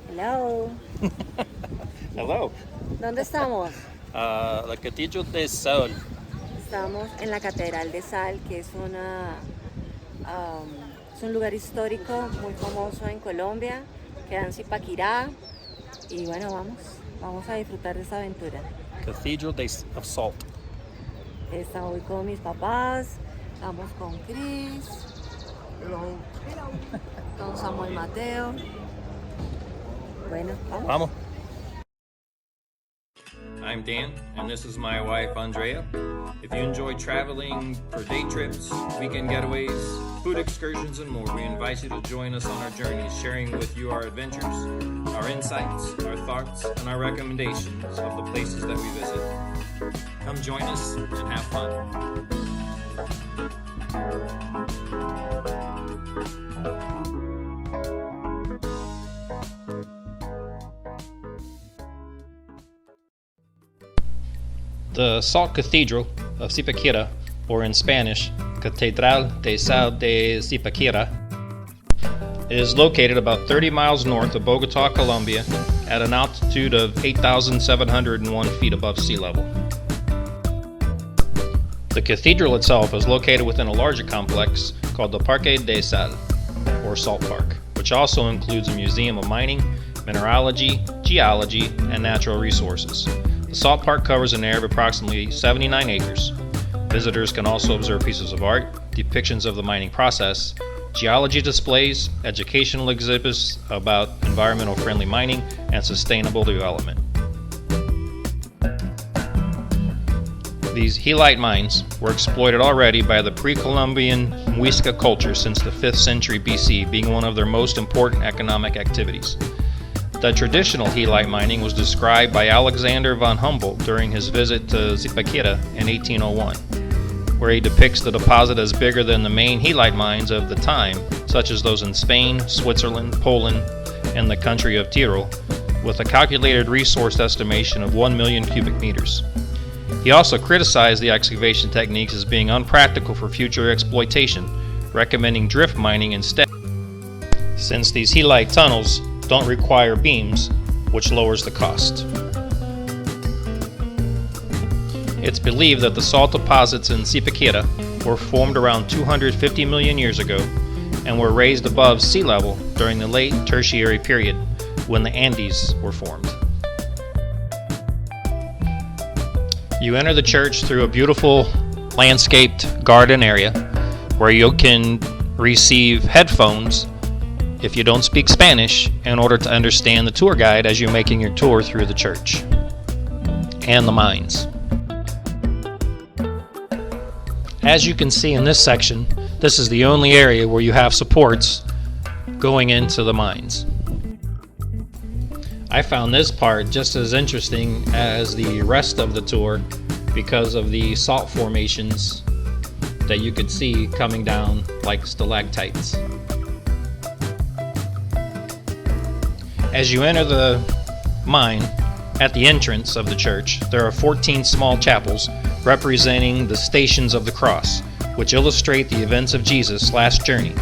Hello. Hello. ¿Dónde estamos? La Cathedral de Sol. Estamos en la Catedral de Sal, que es es un lugar histórico muy famoso en Colombia. Queda en Zipaquirá. Y bueno, vamos a disfrutar de esta aventura. Cathedral of Salt. Estamos con mis papás, estamos con Chris, con Samuel Mateo. Bueno, vamos. Vamos. I'm Dan, and this is my wife, Andrea. If you enjoy traveling for day trips, weekend getaways, food excursions, and more, we invite you to join us on our journeys, sharing with you our adventures, our insights, our thoughts, and our recommendations of the places that we visit. Come join us and have fun. The Salt Cathedral of Zipaquirá, or in Spanish, Catedral de Sal de Zipaquirá, is located about 30 miles north of Bogota, Colombia, at an altitude of 8,701 feet above sea level. The cathedral itself is located within a larger complex called the Parque de Sal, or Salt Park, which also includes a museum of mining, mineralogy, geology, and natural resources. The Salt Park covers an area of approximately 79 acres. Visitors can also observe pieces of art, depictions of the mining process, geology displays, educational exhibits about environmental friendly mining and sustainable development. These halite mines were exploited already by the pre-Columbian Muisca culture since the 5th century BC, being one of their most important economic activities. The traditional halite mining was described by Alexander von Humboldt during his visit to Zipaquirá in 1801, where he depicts the deposit as bigger than the main halite mines of the time, such as those in Spain, Switzerland, Poland, and the country of Tyrol, with a calculated resource estimation of 1 million cubic meters. He also criticized the excavation techniques as being unpractical for future exploitation, recommending drift mining instead, since these halite tunnels don't require beams, which lowers the cost. It's believed that the salt deposits in Zipaquirá were formed around 250 million years ago and were raised above sea level during the late Tertiary period, when the Andes were formed. You enter the church through a beautiful landscaped garden area where you can receive headphones if you don't speak Spanish in order to understand the tour guide as you're making your tour through the church and the mines. As you can see in this section, this is the only area where you have supports going into the mines. I found this part just as interesting as the rest of the tour because of the salt formations that you could see coming down like stalactites. As you enter the mine, at the entrance of the church, there are 14 small chapels representing the Stations of the Cross, which illustrate the events of Jesus' last journey.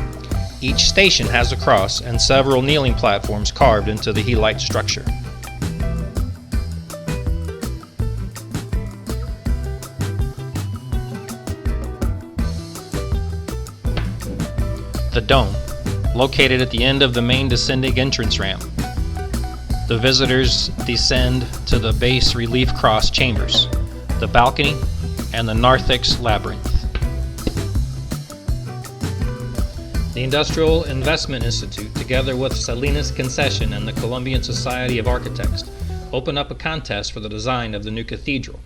Each station has a cross and several kneeling platforms carved into the halite structure. The dome, located at the end of the main descending entrance ramp. The visitors descend to the bas relief cross chambers, the balcony, and the narthex labyrinth. The Industrial Investment Institute, together with Salinas Concession and the Colombian Society of Architects, opened up a contest for the design of the new cathedral,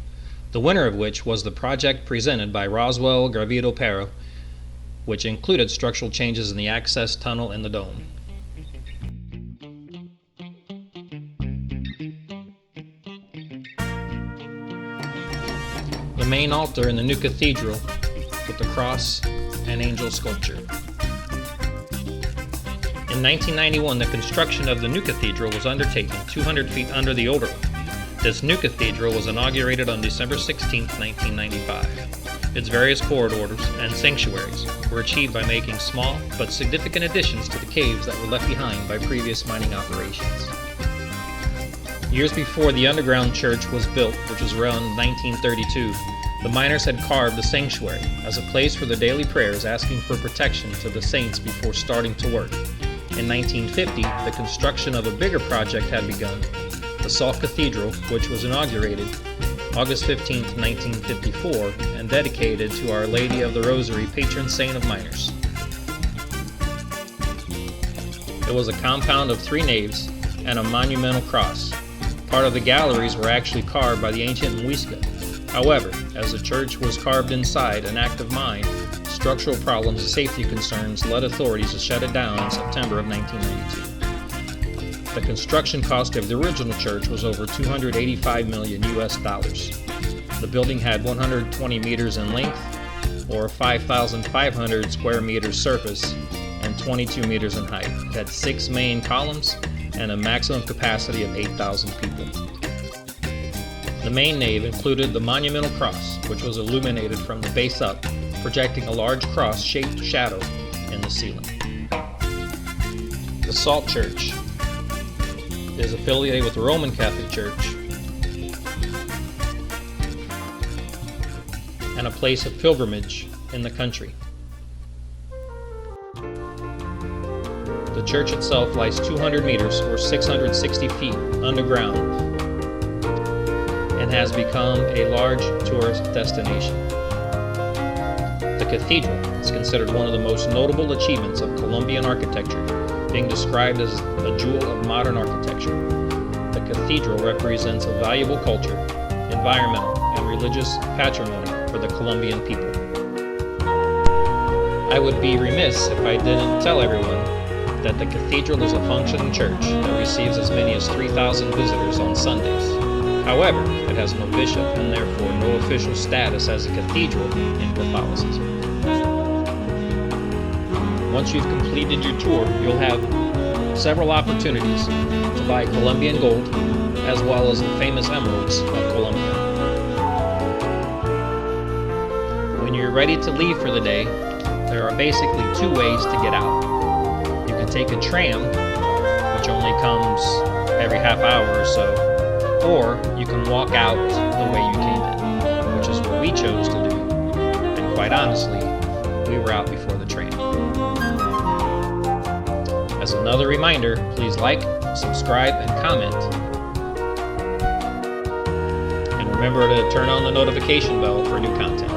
the winner of which was the project presented by Roswell Gravido Pero, which included structural changes in the access tunnel and the dome. The main altar in the new cathedral with the cross and angel sculpture. In 1991, the construction of the new cathedral was undertaken 200 feet under the older one. This new cathedral was inaugurated on December 16, 1995. Its various corridors and sanctuaries were achieved by making small but significant additions to the caves that were left behind by previous mining operations. Years before the underground church was built, which was around 1932, the miners had carved the sanctuary as a place for their daily prayers, asking for protection to the saints before starting to work. In 1950, the construction of a bigger project had begun, the Salt Cathedral, which was inaugurated August 15, 1954, and dedicated to Our Lady of the Rosary, patron saint of miners. It was a compound of 3 naves and a monumental cross. Part of the galleries were actually carved by the ancient Muisca. However, as the church was carved inside an active mine, structural problems and safety concerns led authorities to shut it down in September of 1992. The construction cost of the original church was over $285 million US. The building had 120 meters in length, or 5,500 square meters surface, and 22 meters in height. It had 6 main columns and a maximum capacity of 8,000 people. The main nave included the monumental cross, which was illuminated from the base up, projecting a large cross-shaped shadow in the ceiling. The Salt Church is affiliated with the Roman Catholic Church and a place of pilgrimage in the country. The church itself lies 200 meters or 660 feet underground and has become a large tourist destination. The cathedral is considered one of the most notable achievements of Colombian architecture, being described as a jewel of modern architecture. The cathedral represents a valuable culture, environmental, and religious patrimony for the Colombian people. I would be remiss if I didn't tell everyone that the cathedral is a functioning church that receives as many as 3,000 visitors on Sundays. However, it has no bishop and therefore no official status as a cathedral in Catholicism. Once you've completed your tour, you'll have several opportunities to buy Colombian gold as well as the famous emeralds of Colombia. When you're ready to leave for the day, there are basically 2 ways to get out. You can take a tram, which only comes every half hour or so, or you can walk out the way you came in, which is what we chose to do, and quite honestly, we were out before the train. As another reminder, please like, subscribe, and comment. And remember to turn on the notification bell for new content.